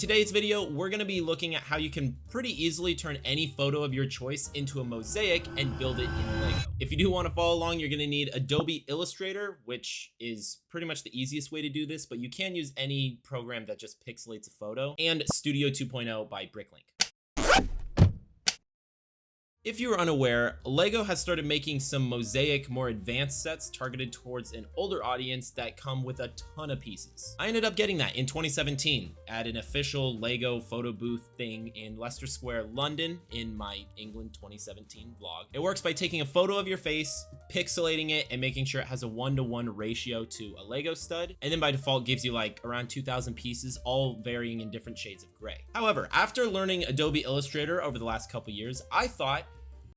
today's video, we're going to be looking at how you can pretty easily turn any photo of your choice into a mosaic and build it in Lego. If you do want to follow along, you're going to need Adobe Illustrator, which is pretty much the easiest way to do this, but you can use any program that just pixelates a photo, and Studio 2.0 by Bricklink. If you were unaware, LEGO has started making some Mosaic, more advanced sets targeted towards an older audience that come with a ton of pieces. I ended up getting that in 2017 at an official LEGO photo booth thing in Leicester Square, London, in my England 2017 vlog. It works by taking a photo of your face, pixelating it, and making sure it has a 1-to-1 ratio to a LEGO stud, and then by default gives you like around 2,000 pieces, all varying in different shades of gray. However, after learning Adobe Illustrator over the last couple years, I thought,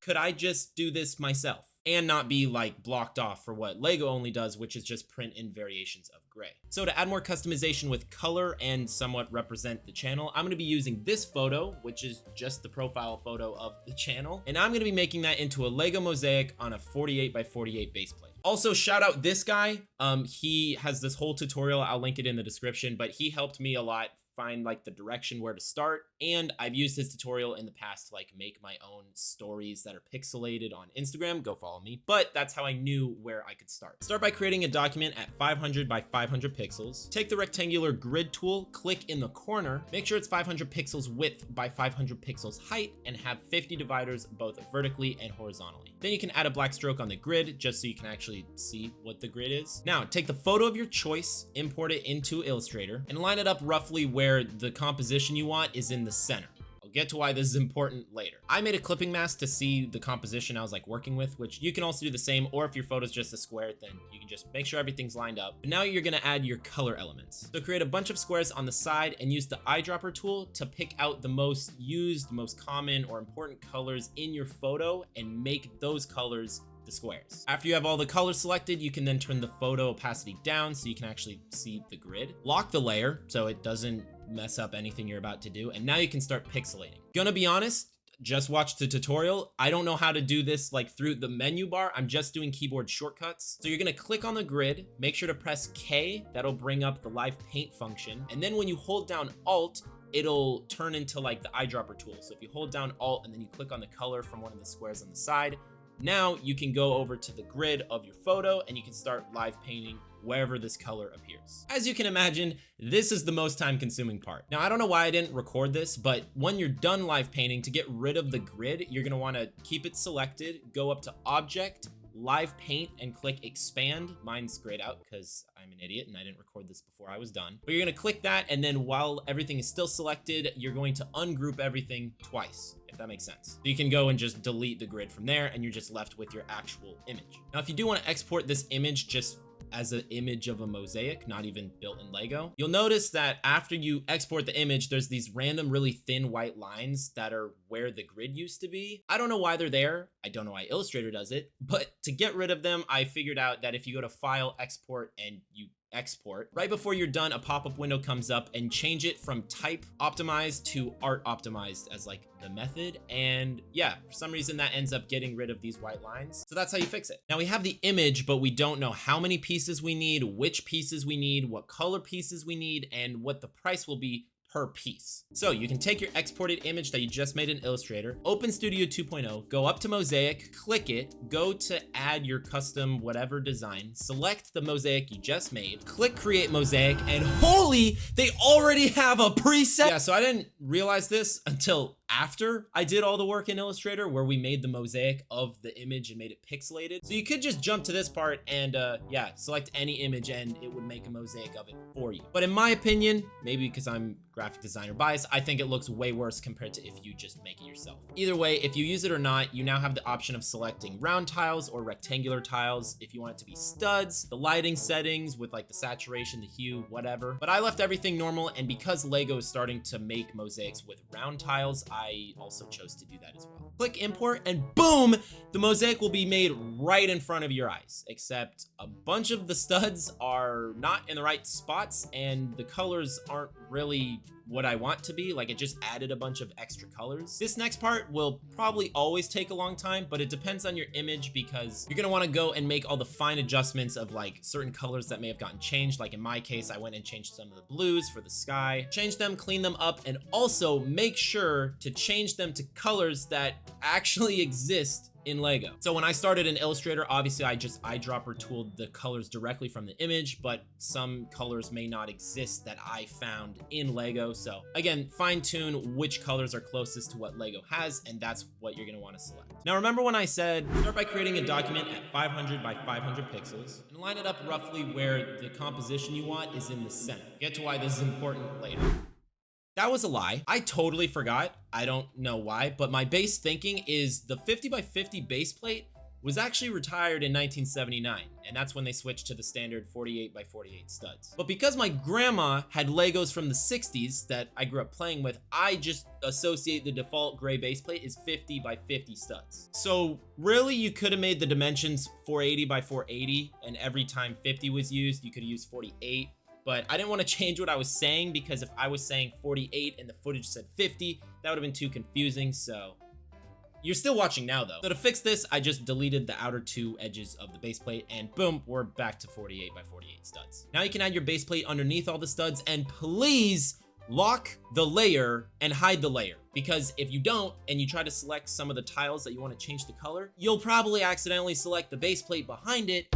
could I just do this myself and not be like blocked off for what LEGO only does, which is just print in variations of gray? So to add more customization with color and somewhat represent the channel, I'm going to be using this photo, which is just the profile photo of the channel, and I'm going to be making that into a LEGO mosaic on a 48x48 base plate. Also, shout out this guy. He has this whole tutorial. I'll link it in the description, but he helped me a lot find like the direction where to start, and I've used his tutorial in the past to like make my own stories that are pixelated on Instagram. Go follow me. But that's how I knew where I could start. Start by creating a document at 500 by 500 pixels. Take the rectangular grid tool, click in the corner, make sure it's 500 pixels width by 500 pixels height, and have 50 dividers both vertically and horizontally. Then you can add a black stroke on the grid just so you can actually see what the grid is. Now take the photo of your choice, import it into Illustrator, and line it up roughly where the composition you want is in the center. I'll get to why this is important later. I made a clipping mask to see the composition I was like working with, which you can also do the same, or if your photo is just a square, then you can just make sure everything's lined up. But now you're gonna add your color elements. So create a bunch of squares on the side and use the eyedropper tool to pick out the most used, most common, or important colors in your photo and make those colors the squares. After you have all the colors selected, you can then turn the photo opacity down so you can actually see the grid. Lock the layer so it doesn't mess up anything you're about to do, and now you can start pixelating. Gonna be honest, just watch the tutorial. I don't know how to do this like through the menu bar. I'm just doing keyboard shortcuts. So you're gonna click on the grid, make sure to press K, that'll bring up the live paint function, and then when you hold down Alt, it'll turn into like the eyedropper tool. So if you hold down Alt and then you click on the color from one of the squares on the side, now you can go over to the grid of your photo and you can start live painting wherever this color appears. As you can imagine, this is the most time consuming part. Now, I don't know why I didn't record this, but when you're done live painting, to get rid of the grid, you're gonna wanna keep it selected, go up to Object, Live Paint, and click Expand. Mine's grayed out because I'm an idiot and I didn't record this before I was done. But you're gonna click that, and then while everything is still selected, you're going to ungroup everything twice, if that makes sense. So you can go and just delete the grid from there, and you're just left with your actual image. Now, if you do want to export this image just as an image of a mosaic, not even built in Lego, you'll notice that after you export the image, there's these random really thin white lines that are where the grid used to be. I don't know why they're there. I don't know why Illustrator does it, but to get rid of them, I figured out that if you go to File, Export, and you export, right before you're done, a pop-up window comes up, and change it from type optimized to art optimized as like the method. And yeah, for some reason that ends up getting rid of these white lines. So that's how you fix it. Now we have the image, but we don't know how many pieces we need, which pieces we need, what color pieces we need, and what the price will be per piece. So you can take your exported image that you just made in Illustrator, open Studio 2.0, go up to Mosaic, click it, go to add your custom whatever design, select the mosaic you just made, click create mosaic, and holy, they already have a preset. Yeah, so I didn't realize this until after I did all the work in Illustrator where we made the mosaic of the image and made it pixelated. So you could just jump to this part and yeah, select any image and it would make a mosaic of it for you. But in my opinion, maybe because I'm graphic designer bias, I think it looks way worse compared to if you just make it yourself. Either way, if you use it or not, you now have the option of selecting round tiles or rectangular tiles. If you want it to be studs, the lighting settings with like the saturation, the hue, whatever. But I left everything normal, and because Lego is starting to make mosaics with round tiles, I also chose to do that as well. Click import and boom, the mosaic will be made right in front of your eyes, except a bunch of the studs are not in the right spots and the colors aren't really what I want to be. Like, it just added a bunch of extra colors. This next part will probably always take a long time, but it depends on your image because you're gonna wanna go and make all the fine adjustments of like certain colors that may have gotten changed. Like in my case, I went and changed some of the blues for the sky, change them, clean them up, and also make sure to change them to colors that actually exist in Lego. So when I started in Illustrator, obviously I just eyedropper tooled the colors directly from the image, but some colors may not exist that I found in Lego. So again, fine tune which colors are closest to what Lego has, and that's what you're gonna wanna select. Now remember when I said, start by creating a document at 500 by 500 pixels and line it up roughly where the composition you want is in the center. Get to why this is important later. That was a lie. I totally forgot. I don't know why, but my base thinking is the 50 by 50 base plate was actually retired in 1979, and that's when they switched to the standard 48 by 48 studs. But because my grandma had Legos from the 60s that I grew up playing with, I just associate the default gray base plate is 50 by 50 studs. So really, you could have made the dimensions 480 by 480, and every time 50 was used, you could use 48. But I didn't want to change what I was saying because if I was saying 48 and the footage said 50, that would have been too confusing. So you're still watching now though. So to fix this, I just deleted the outer two edges of the base plate and boom, we're back to 48 by 48 studs. Now you can add your base plate underneath all the studs, and please lock the layer and hide the layer, because if you don't and you try to select some of the tiles that you want to change the color, you'll probably accidentally select the base plate behind it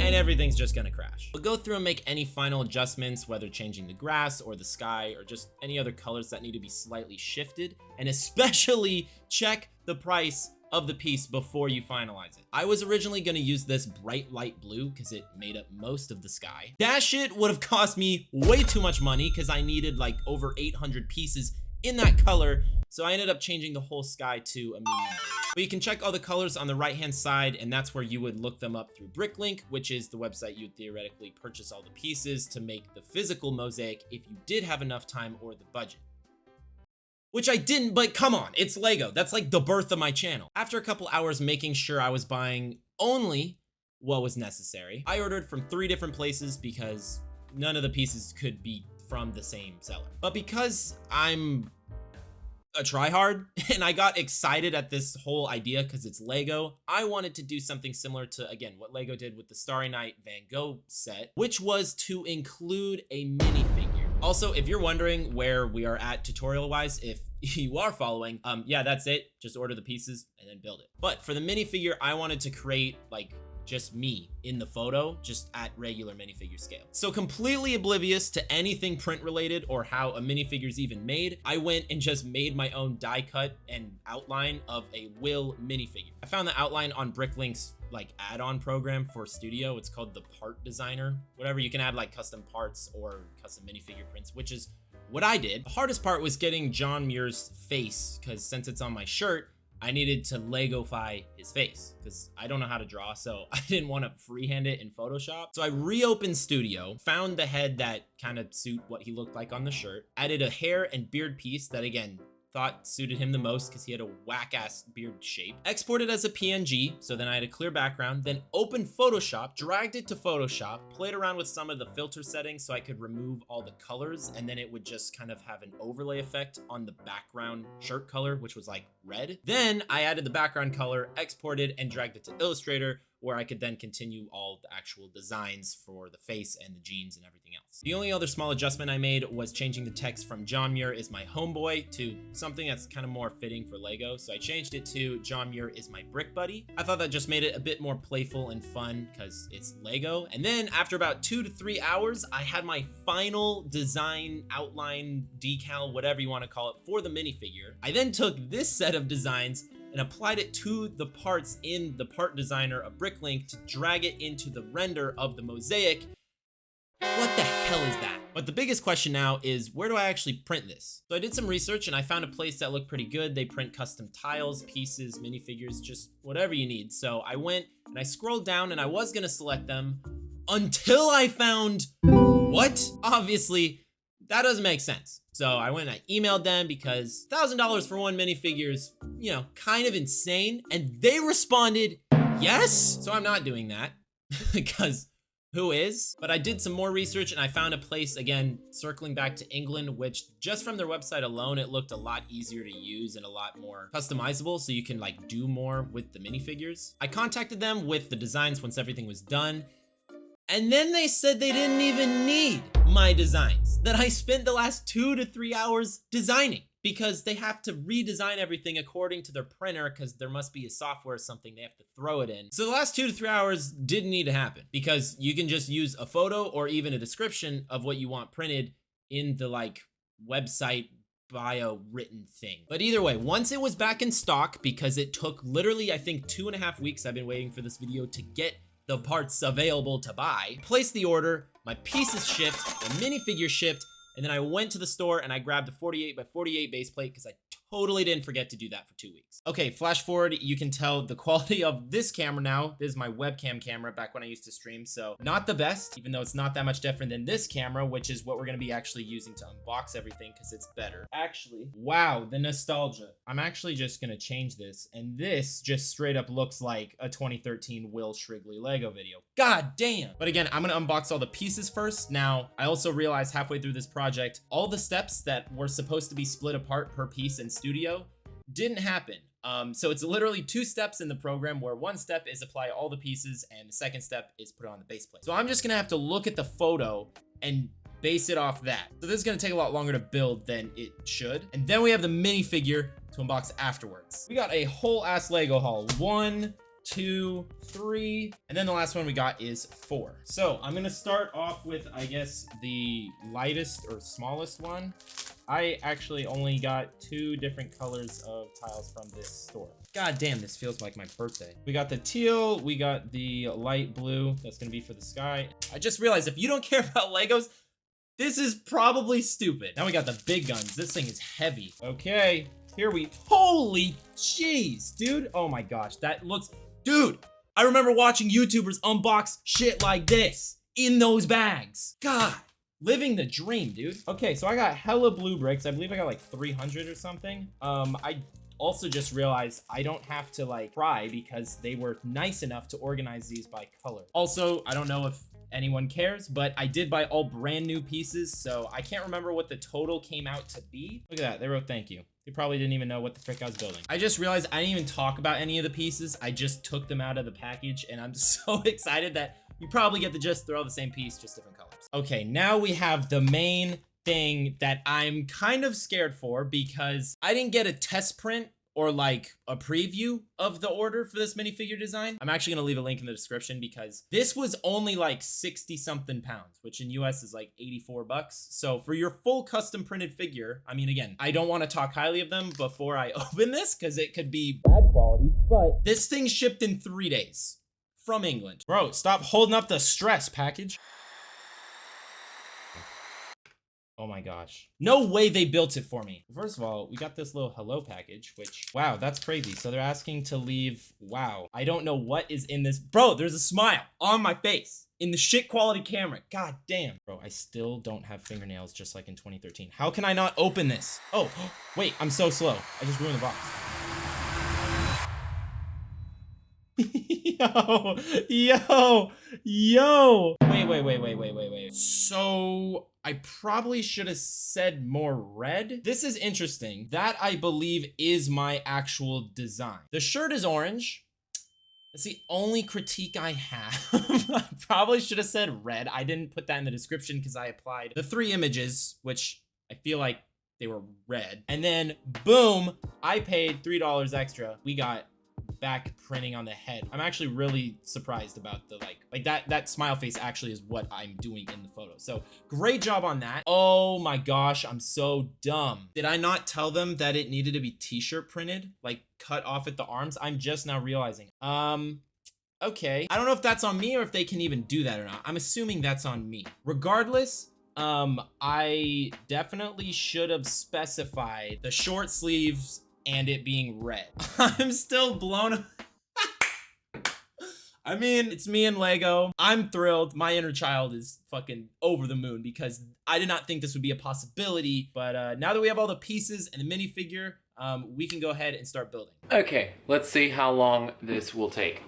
and everything's just gonna crash. We'll go through and make any final adjustments, whether changing the grass or the sky or just any other colors that need to be slightly shifted, and especially check the price of the piece before you finalize it. I was originally gonna use this bright light blue because it made up most of the sky. That shit would have cost me way too much money because I needed like over 800 pieces in that color, so I ended up changing the whole sky to a medium blue. But you can check all the colors on the right hand side, and that's where you would look them up through Bricklink, which is the website you'd theoretically purchase all the pieces to make the physical mosaic if you did have enough time or the budget. Which I didn't, but come on, it's Lego. That's like the birth of my channel. After a couple hours making sure I was buying only what was necessary, I ordered from 3 different places because none of the pieces could be from the same seller. But because I'm a tryhard and I got excited at this whole idea because it's Lego, I wanted to do something similar to, again, what Lego did with the Starry Night Van Gogh set, which was to include a minifigure. Also, if you're wondering where we are at tutorial wise, if you are following, yeah, that's it. Just order the pieces and then build it. But for the minifigure, I wanted to create like just me in the photo, just at regular minifigure scale. So completely oblivious to anything print related or how a minifigure is even made, I went and just made my own die cut and outline of a Will minifigure. I found the outline on Bricklink's like add-on program for Studio. It's called the Part Designer. Whatever, you can add like custom parts or custom minifigure prints, which is what I did. The hardest part was getting John Muir's face, because since it's on my shirt, I needed to Legofy his face because I don't know how to draw, so I didn't want to freehand it in Photoshop. So I reopened Studio, found the head that kind of suit what he looked like on the shirt, added a hair and beard piece that again, thought suited him the most because he had a whack-ass beard shape. Exported as a PNG, so then I had a clear background, then opened Photoshop, dragged it to Photoshop, played around with some of the filter settings so I could remove all the colors, and then it would just kind of have an overlay effect on the background shirt color, which was like red. Then I added the background color, exported, and dragged it to Illustrator, where I could then continue all the actual designs for the face and the jeans and everything else. The only other small adjustment I made was changing the text from John Muir is my homeboy to something that's kind of more fitting for Lego. So I changed it to John Muir is my brick buddy. I thought that just made it a bit more playful and fun because it's Lego. And then after about 2 to 3 hours, I had my final design, outline, decal, whatever you want to call it, for the minifigure. I then took this set of designs and applied it to the parts in the part designer of Bricklink to drag it into the render of the mosaic. What the hell is that? But the biggest question now is, where do I actually print this? So I did some research and I found a place that looked pretty good. They print custom tiles, pieces, minifigures, just whatever you need. So I went and I scrolled down and I was gonna select them until I found what? Obviously, that doesn't make sense. So I went and I emailed them because $1,000 for one minifigure is, you know, kind of insane. And they responded, yes. So I'm not doing that because who is, but I did some more research and I found a place, again, circling back to England, which just from their website alone, it looked a lot easier to use and a lot more customizable, so you can like do more with the minifigures. I contacted them with the designs once everything was done, and then they said they didn't even need my designs, that I spent the last 2 to 3 hours designing, because they have to redesign everything according to their printer, because there must be a software or something they have to throw it in. So the last 2 to 3 hours didn't need to happen, because you can just use a photo or even a description of what you want printed in the like website bio written thing. But either way, once it was back in stock, because it took literally, I think 2.5 weeks, I've been waiting for this video to get the parts available to buy, placed the order, my pieces shipped, the minifigure shipped, and then I went to the store and I grabbed a 48 by 48 base plate because I totally didn't forget to do that for 2 weeks. Okay, flash forward, you can tell the quality of this camera now. This is my webcam camera back when I used to stream, so not the best, even though it's not that much different than this camera, which is what we're gonna be actually using to unbox everything because it's better. Actually, wow, the nostalgia. I'm actually just gonna change this, and this just straight up looks like a 2013 Will Shrigley Lego video. God damn! But again, I'm gonna unbox all the pieces first. Now, I also realized halfway through this project, all the steps that were supposed to be split apart per piece in studio didn't happen. So it's literally 2 steps in the program, where one step is apply all the pieces and the second step is put on the base plate. So I'm just gonna have to look at the photo and base it off that. So this is gonna take a lot longer to build than it should. And then we have the minifigure to unbox afterwards. We got a whole ass Lego haul. 1, 2, 3, and then the last one we got is 4. So I'm gonna start off with, I guess, the lightest or smallest one. I actually only got 2 different colors of tiles from this store. God damn, this feels like my birthday. We got the teal, we got the light blue, that's gonna be for the sky. I just realized if you don't care about Legos, this is probably stupid. Now we got the big guns. This thing is heavy. Okay, here we, holy jeez, dude. Oh my gosh, that looks, dude, I remember watching YouTubers unbox shit like this in those bags. God. Living the dream, dude. Okay, so I got hella blue bricks. I believe I got like 300 or something. I also just realized I don't have to like try because they were nice enough to organize these by color. Also, I don't know if anyone cares, but I did buy all brand new pieces, so I can't remember what the total came out to be. Look at that, they wrote thank you. They probably didn't even know what the frick I was building. I just realized I didn't even talk about any of the pieces. I just took them out of the package, and I'm so excited that you probably get the gist. They're all the same piece, just different colors. Okay, now we have the main thing that I'm kind of scared for, because I didn't get a test print or like a preview of the order for this minifigure design. I'm actually gonna leave a link in the description, because this was only like 60 something pounds, which in US is like 84 bucks. So for your full custom printed figure, I mean, again, I don't want to talk highly of them before I open this, because it could be bad quality, but this thing shipped in 3 days from England. Bro, stop holding up the stress package. Oh my gosh. No way they built it for me. First of all, we got this little hello package, which, wow, that's crazy. So they're asking to leave, wow. I don't know what is in this. Bro, there's a smile on my face in the shit quality camera. God damn. Bro, I still don't have fingernails just like in 2013. How can I not open this? Oh, wait, I'm so slow. I just ruined the box. Yo. Wait. So I probably should have said more red. This is interesting. That, I believe, is my actual design. The shirt is orange. That's the only critique I have. I probably should have said red. I didn't put that in the description because I applied the 3 images, which I feel like they were red. And then boom, I paid $3 extra. We got back printing on the head. I'm actually really surprised about the like that smile face actually is what I'm doing in the photo. So great job on that. Oh my gosh, I'm so dumb. Did I not tell them that it needed to be t-shirt printed, like cut off at the arms? I'm just now realizing. Okay, I don't know if that's on me or if they can even do that or not. I'm assuming that's on me. Regardless, I definitely should have specified the short sleeves and it being red. I'm still blown. I mean, it's me and Lego. I'm thrilled. My inner child is fucking over the moon because I did not think this would be a possibility. But now that we have all the pieces and the minifigure, we can go ahead and start building. Okay, let's see how long this will take.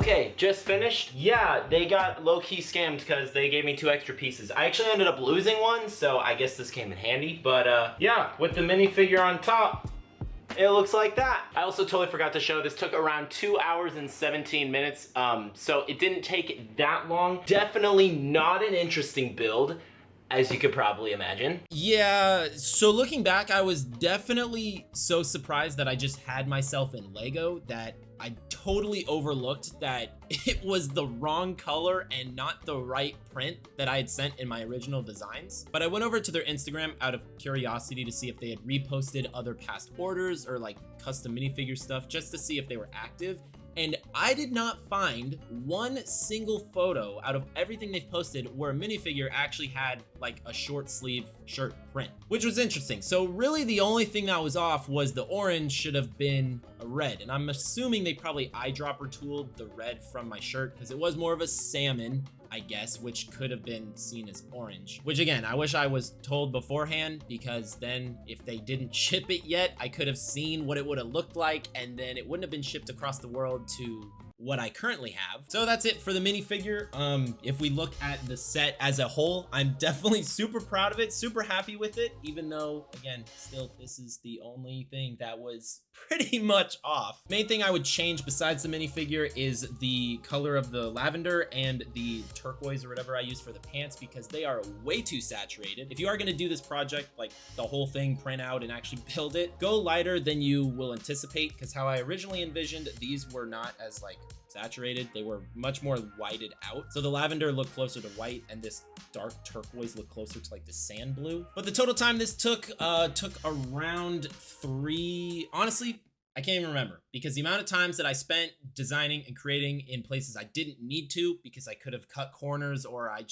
Okay, just finished. Yeah, they got low-key scammed because they gave me 2 extra pieces. I actually ended up losing one, so I guess this came in handy. But yeah, with the minifigure on top, it looks like that. I also totally forgot to show, this took around 2 hours and 17 minutes, so it didn't take that long. Definitely not an interesting build, as you could probably imagine. Yeah, so looking back, I was definitely so surprised that I just had myself in Lego that I totally overlooked that it was the wrong color and not the right print that I had sent in my original designs. But I went over to their Instagram out of curiosity to see if they had reposted other past orders or like custom minifigure stuff just to see if they were active. And I did not find one single photo out of everything they've posted where a minifigure actually had like a short sleeve shirt print, which was interesting. So really the only thing that was off was the orange should have been a red. And I'm assuming they probably eyedropper tooled the red from my shirt because it was more of a salmon, I guess, which could have been seen as orange, which again, I wish I was told beforehand, because then if they didn't ship it yet, I could have seen what it would have looked like, and then it wouldn't have been shipped across the world to what I currently have. So that's it for the minifigure. If we look at the set as a whole, I'm definitely super proud of it, super happy with it, even though, again, still, this is the only thing that was pretty much off. Main thing I would change besides the minifigure is the color of the lavender and the turquoise or whatever I use for the pants, because they are way too saturated. If you are gonna do this project, like the whole thing, print out and actually build it, go lighter than you will anticipate, because how I originally envisioned, these were not as like saturated. They were much more whited out. So the lavender looked closer to white and this dark turquoise looked closer to like the sand blue. But the total time this took around 3, honestly, I can't even remember, because the amount of times that I spent designing and creating in places I didn't need to because I could have cut corners, or I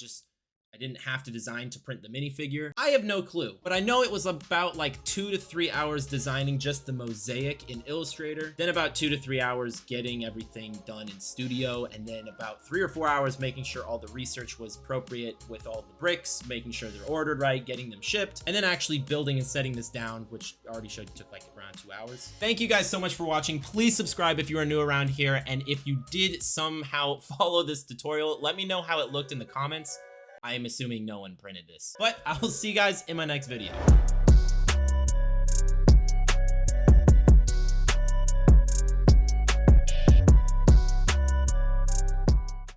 didn't have to design to print the minifigure. I have no clue, but I know it was about like 2 to 3 hours designing just the mosaic in Illustrator, then about 2 to 3 hours getting everything done in Studio, and then about 3 or 4 hours making sure all the research was appropriate with all the bricks, making sure they're ordered right, getting them shipped, and then actually building and setting this down, which I already showed you took like around 2 hours. Thank you guys so much for watching. Please subscribe if you are new around here, and if you did somehow follow this tutorial, let me know how it looked in the comments. I am assuming no one printed this, but I will see you guys in my next video.